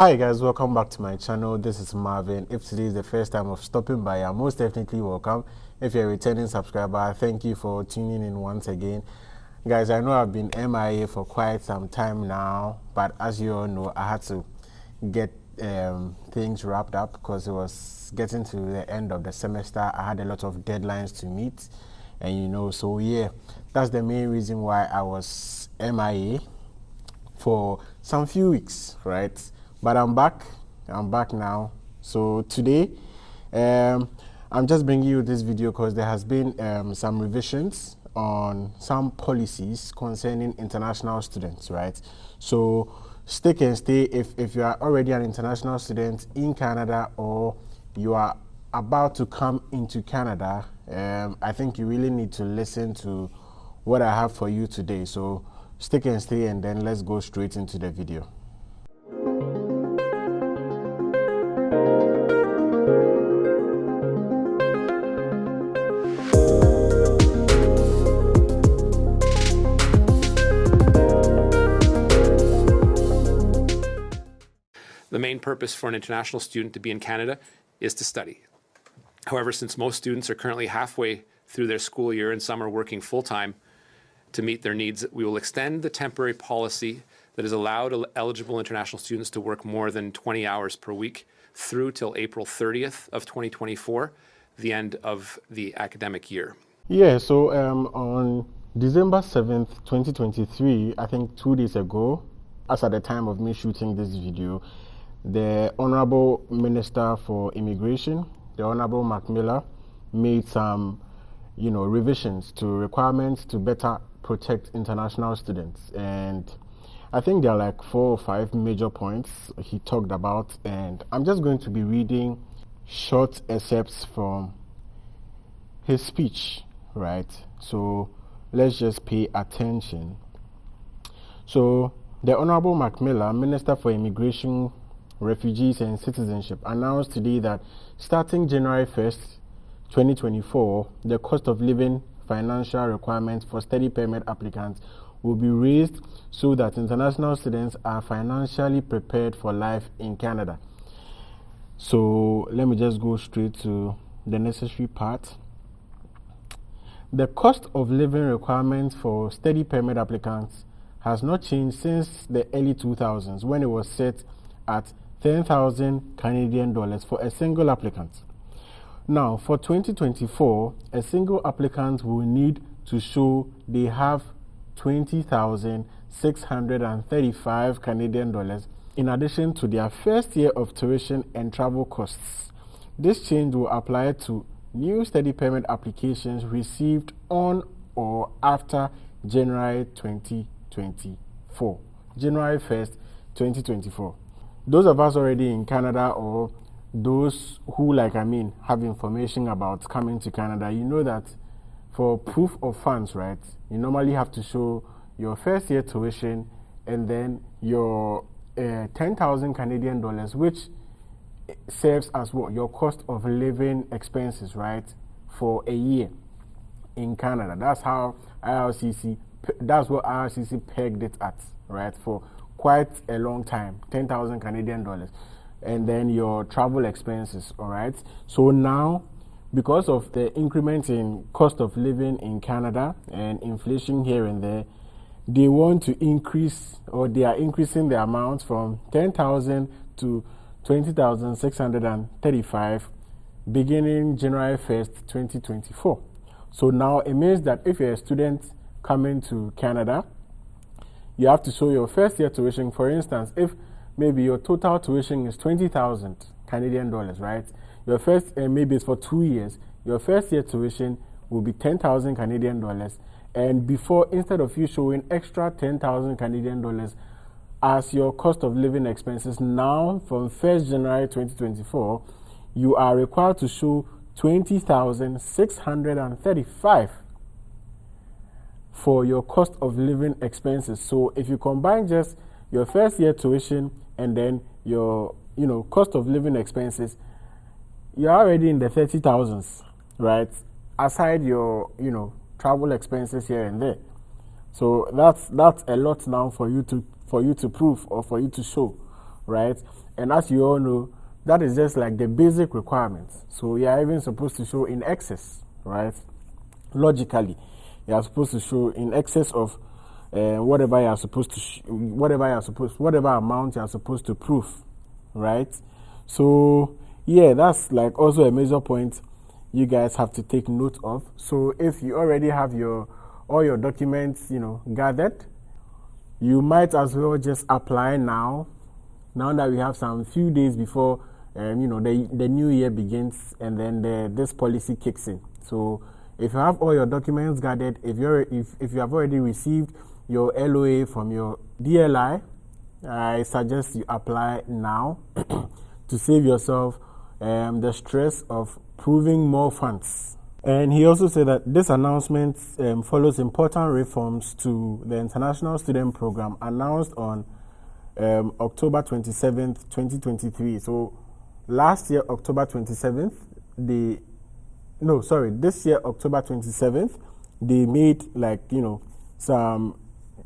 Hi guys, welcome back to my channel. This is Marvin. If today is the first time of stopping by, you're most definitely welcome. If you're a returning subscriber, thank you for tuning in once again. Guys, I know I've been MIA for quite some time now, but as you all know, I had to get things wrapped up because it was getting to the end of the semester. I had a lot of deadlines to meet, and so yeah, that's the main reason why I was MIA for some few weeks, right? But I'm back now. So today I'm just bringing you this video because there has been some revisions on some policies concerning international students, right? So stick and stay. If you are already an international student in Canada or you are about to come into Canada, I think you really need to listen to what I have for you today. So stick and stay, and then let's go straight into the video. The main purpose for an international student to be in Canada is to study. However, since most students are currently halfway through their school year and some are working full-time to meet their needs, we will extend the temporary policy that has allowed eligible international students to work more than 20 hours per week through till April 30th of 2024, the end of the academic year. Yeah, so on December 7th, 2023, I think 2 days ago, as at the time of me shooting this video, the Honorable Minister for Immigration, the Honorable Mark Miller, made some, revisions to requirements to better protect international students. And I think there are like 4 or 5 major points he talked about. And I'm just going to be reading short excerpts from his speech, right? So let's just pay attention. So the Honorable Mark Miller, Minister for Immigration, Refugees and Citizenship, announced today that starting January 1st, 2024, the cost of living financial requirements for study permit applicants will be raised so that international students are financially prepared for life in Canada. So let me just go straight to the necessary part. The cost of living requirements for study permit applicants has not changed since the early 2000s, when it was set at 10,000 Canadian dollars for a single applicant. Now, for 2024, a single applicant will need to show they have 20,635 Canadian dollars in addition to their first year of tuition and travel costs. This change will apply to new study permit applications received on or after January 2024. January 1st, 2024. Those of us already in Canada, or those who, have information about coming to Canada, you know that for proof of funds, right, you normally have to show your first year tuition and then your 10,000 Canadian dollars, which serves as what? Your cost of living expenses, right, for a year in Canada. That's what IRCC pegged it at, right, for quite a long time, 10,000 Canadian dollars, and then your travel expenses. All right, so now, because of the increment in cost of living in Canada and inflation here and there, they want to increase, or they are increasing the amount from 10,000 to 20,635 beginning January 1st, 2024. So now it means that if you're a student coming to Canada, you have to show your first year tuition. For instance, if maybe your total tuition is 20,000 Canadian dollars, right? Your first, maybe it's for 2 years, your first year tuition will be 10,000 Canadian dollars. And before, instead of you showing extra 10,000 Canadian dollars as your cost of living expenses, now from 1st January 2024, you are required to show 20,635 for your cost of living expenses. So if you combine just your first year tuition and then your cost of living expenses, you're already in the 30,000s, right, aside your travel expenses here and there. So that's a lot now for you to prove or for you to show, right? And as you all know, that is just like the basic requirements. So you are even supposed to show in excess, right? Logically, you are supposed to show in excess of whatever you are supposed to, whatever amount you are supposed to prove, right? So yeah, that's like also a major point you guys have to take note of. So if you already have all your documents, gathered, you might as well just apply now that we have some few days before the new year begins, and then this policy kicks in. So if you have all your documents gathered, if you have already received your LOA from your DLI, I suggest you apply now to save yourself the stress of proving more funds. And he also said that this announcement follows important reforms to the International Student Program announced on October 27th, 2023. So last year, October 27th, this year, October 27th, they made some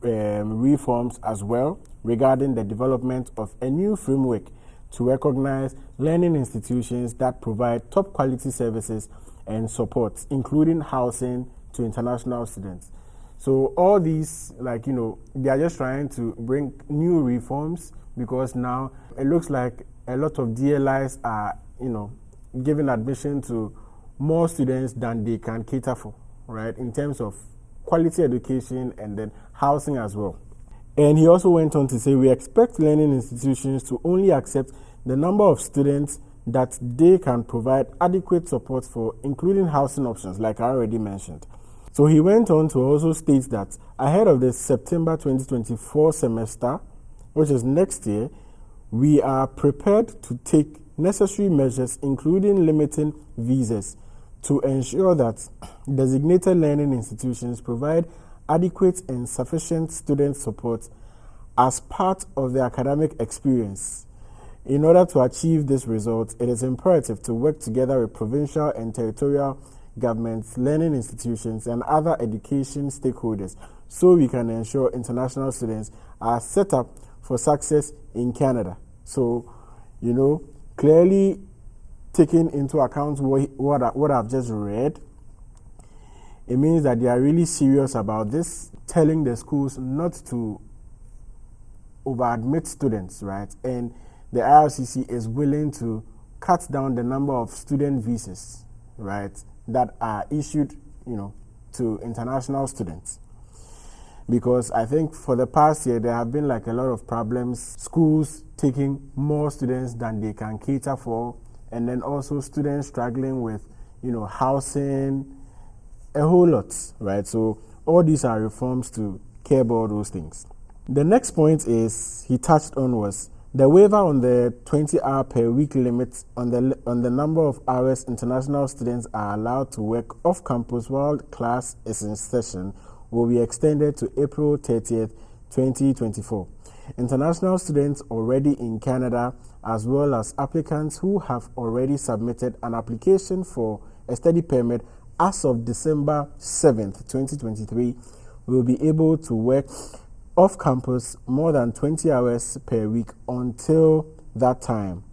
reforms as well regarding the development of a new framework to recognize learning institutions that provide top quality services and support, including housing to international students. So all these, they are just trying to bring new reforms, because now it looks like a lot of DLIs are, giving admission to more students than they can cater for, right, in terms of quality education and then housing as well. And he also went on to say, we expect learning institutions to only accept the number of students that they can provide adequate support for, including housing options, like I already mentioned. So he went on to also state that ahead of the September 2024 semester, which is next year, we are prepared to take necessary measures, including limiting visas, to ensure that designated learning institutions provide adequate and sufficient student support as part of the academic experience. In order to achieve this result, it is imperative to work together with provincial and territorial governments, learning institutions, and other education stakeholders so we can ensure international students are set up for success in Canada. So, clearly taking into account what I've just read, it means that they are really serious about this, telling the schools not to over-admit students, right? And the IRCC is willing to cut down the number of student visas, right, that are issued, to international students. Because I think for the past year, there have been a lot of problems, schools taking more students than they can cater for, and then also students struggling with, housing, a whole lot, right? So all these are reforms to care about those things. The next point he touched on was the waiver on the 20-hour per week limit on the number of hours international students are allowed to work off campus while class is in session will be extended to April 30th, 2024. International students already in Canada, as well as applicants who have already submitted an application for a study permit as of December 7th, 2023, will be able to work off campus more than 20 hours per week until that time.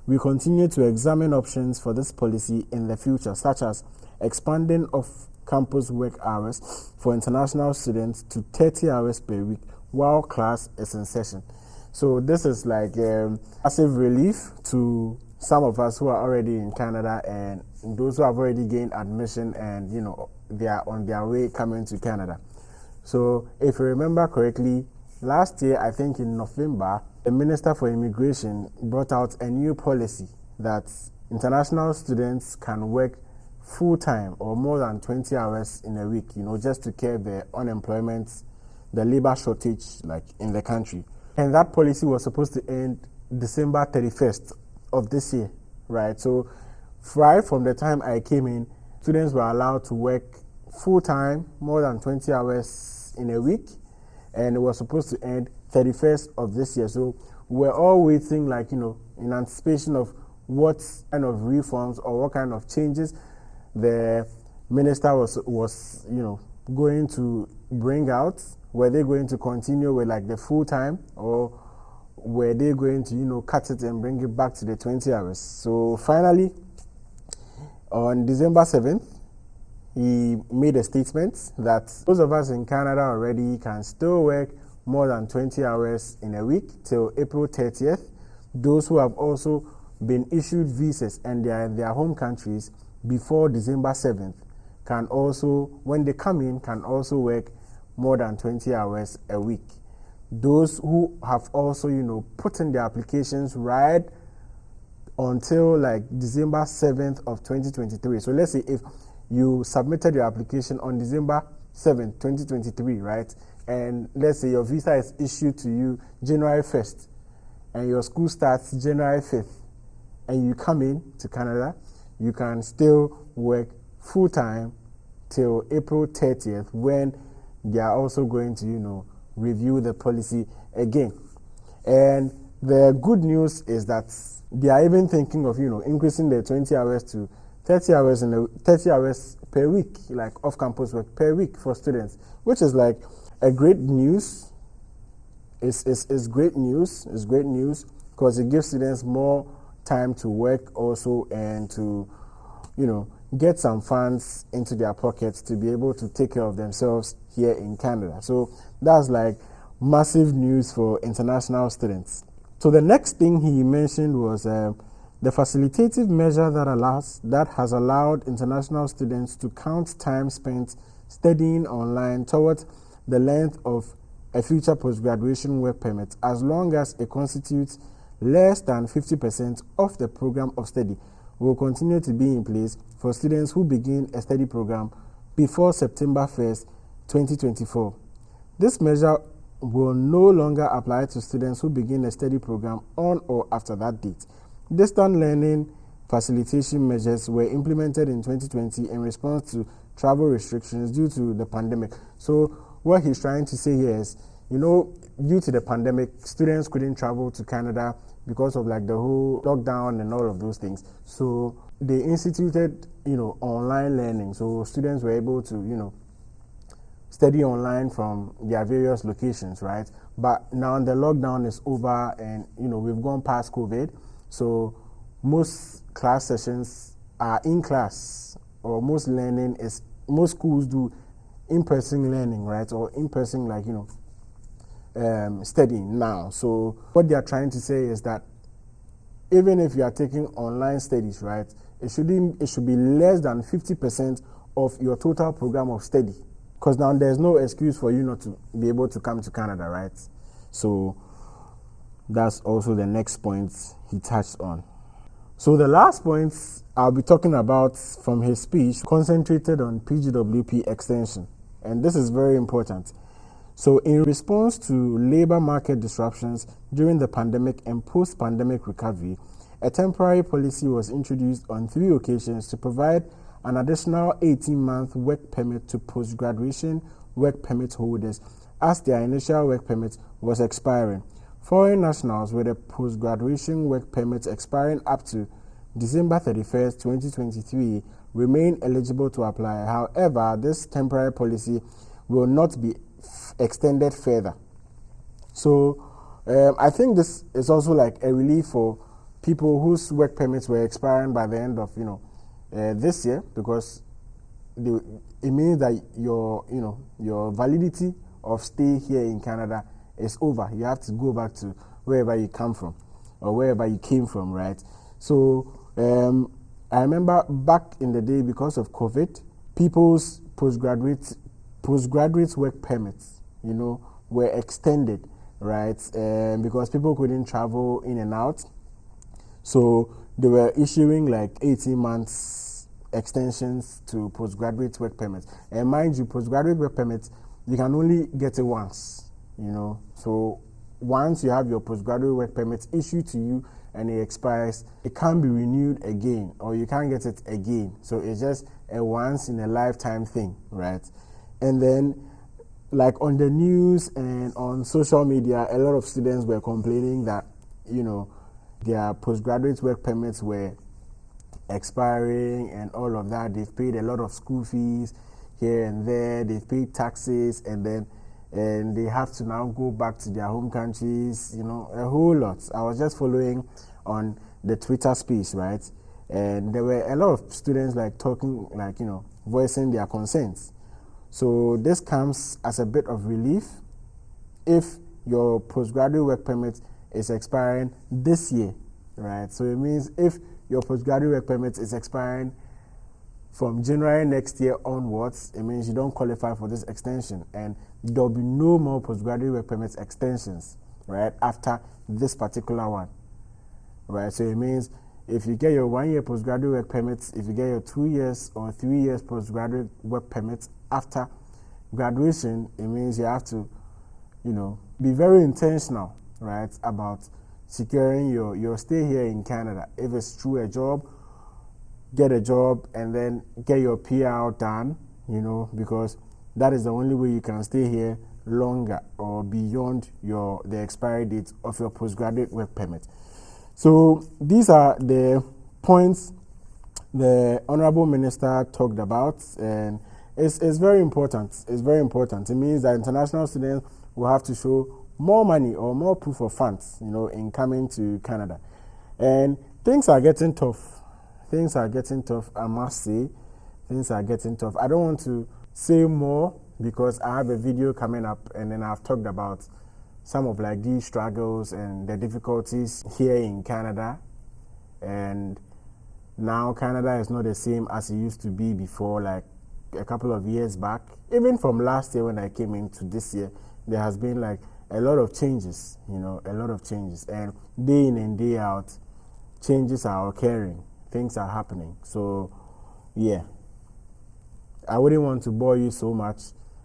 We continue to examine options for this policy in the future, such as expanding off-campus work hours for international students to 30 hours per week while class is in session. So this is massive relief to some of us who are already in Canada and those who have already gained admission and, they are on their way coming to Canada. So if you remember correctly, last year, I think in November, the Minister for Immigration brought out a new policy that international students can work full-time or more than 20 hours in a week, just to curb the unemployment, the labor shortage in the country. And that policy was supposed to end December 31st of this year, right? So right from the time I came in, students were allowed to work full-time, more than 20 hours in a week, and it was supposed to end 31st of this year. So we're all waiting, in anticipation of what kind of reforms or what kind of changes the minister was going to bring out. Were they going to continue with the full-time, or were they going to, cut it and bring it back to the 20 hours? So finally, on December 7th, he made a statement that those of us in Canada already can still work more than 20 hours in a week till April 30th. Those who have also been issued visas and they are in their home countries before December 7th can also, when they come in, can also work more than 20 hours a week. Those who have also, put in their applications right until like December 7th of 2023. So let's say if you submitted your application on December 7th, 2023, right? And let's say your visa is issued to you January 1st and your school starts January 5th and you come in to Canada, you can still work full-time till April 30th when they are also going to, review the policy again. And the good news is that they are even thinking of, increasing the 20 hours to 30 hours per week, like off-campus work per week for students, which is like a great news. It's great news. It's great news because it gives students more time to work also and to, get some funds into their pockets to be able to take care of themselves here in Canada. So that's like massive news for international students. So the next thing he mentioned was the facilitative measure that has allowed international students to count time spent studying online towards the length of a future post-graduation work permit as long as it constitutes less than 50% of the program of study will continue to be in place for students who begin a study program before September 1st, 2024. This measure will no longer apply to students who begin a study program on or after that date. Distant learning facilitation measures were implemented in 2020 in response to travel restrictions due to the pandemic. So what he's trying to say here is, due to the pandemic, students couldn't travel to Canada because of like the whole lockdown and all of those things. So they instituted, online learning. So students were able to, study online from their various locations, right? But now the lockdown is over and, we've gone past COVID. So most class sessions are in class, or most schools do in-person learning, right? Or in-person, studying now. So what they are trying to say is that even if you are taking online studies, right, it should be less than 50% of your total program of study. Because now there's no excuse for you not to be able to come to Canada, right? So that's also the next point he touched on. So the last point I'll be talking about from his speech concentrated on Pgwp extension. And this is very important. So in response to labor market disruptions during the pandemic and post-pandemic recovery, a temporary policy was introduced on 3 occasions to provide an additional 18-month work permit to post-graduation work permit holders as their initial work permit was expiring. Foreign nationals with a post-graduation work permit expiring up to December 31st, 2023 remain eligible to apply. However, this temporary policy will not be extended further. So I think this is also like a relief for people whose work permits were expiring by the end of this year, because it means that your validity of stay here in Canada is over. You have to go back to wherever you come from or wherever you came from, right? So I remember back in the day, because of COVID, people's postgraduate work permits, were extended, right? Because people couldn't travel in and out. So they were issuing like 18 months extensions to postgraduate work permits. And mind you, postgraduate work permits, you can only get it once, So once you have your postgraduate work permit issued to you and it expires, it can't be renewed again, or you can't get it again. So it's just a once in a lifetime thing, right? And then, like on the news and on social media, a lot of students were complaining that, their postgraduate work permits were expiring and all of that. They've paid a lot of school fees here and there. They've paid taxes, and then and they have to now go back to their home countries, you know, a whole lot. I was just following on the Twitter space, right? And there were a lot of students like talking, like, you know, voicing their concerns. So this comes as a bit of relief if your postgraduate work permit is expiring this year, right? So it means if your postgraduate work permit is expiring from January next year onwards, it means you don't qualify for this extension, and there'll be no more postgraduate work permit extensions, right, after this particular one, right? So it means if you get your 1 year postgraduate work permit, if you get your 2 years or 3 years postgraduate work permit after graduation, it means you have to, you know, be very intentional, right, about securing your stay here in Canada. If it's through a job, get a job and then get your PR done, you know, because that is the only way you can stay here longer or beyond the expiry date of your postgraduate work permit. So these are the points the Honorable Minister talked about, and it's very important. It's very important. It means that international students will have to show more money or more proof of funds, you know, in coming to Canada. And things are getting tough. Things are getting tough, I must say. Things are getting tough. I don't want to say more because I have a video coming up, and then I've talked about some of like these struggles and the difficulties here in Canada. And now Canada is not the same as it used to be before, like a couple of years back. Even from last year when I came into this year, there has been like a lot of changes, you know, a lot of changes. And day in and day out, changes are occurring. Things are happening. So, yeah, I wouldn't want to bore you so much.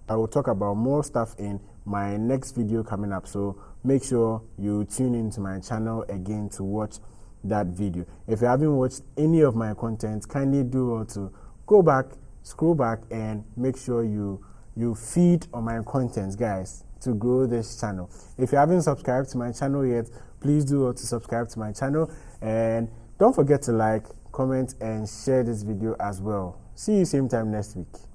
I will talk about more stuff in my next video coming up. So make sure you tune into my channel again to watch that video. If you haven't watched any of my content, kindly do well to go back, scroll back, and make sure you feed on my content, guys, to grow this channel. If you haven't subscribed to my channel yet, please do well to subscribe to my channel, and don't forget to like, comment, and share this video as well. See you same time next week.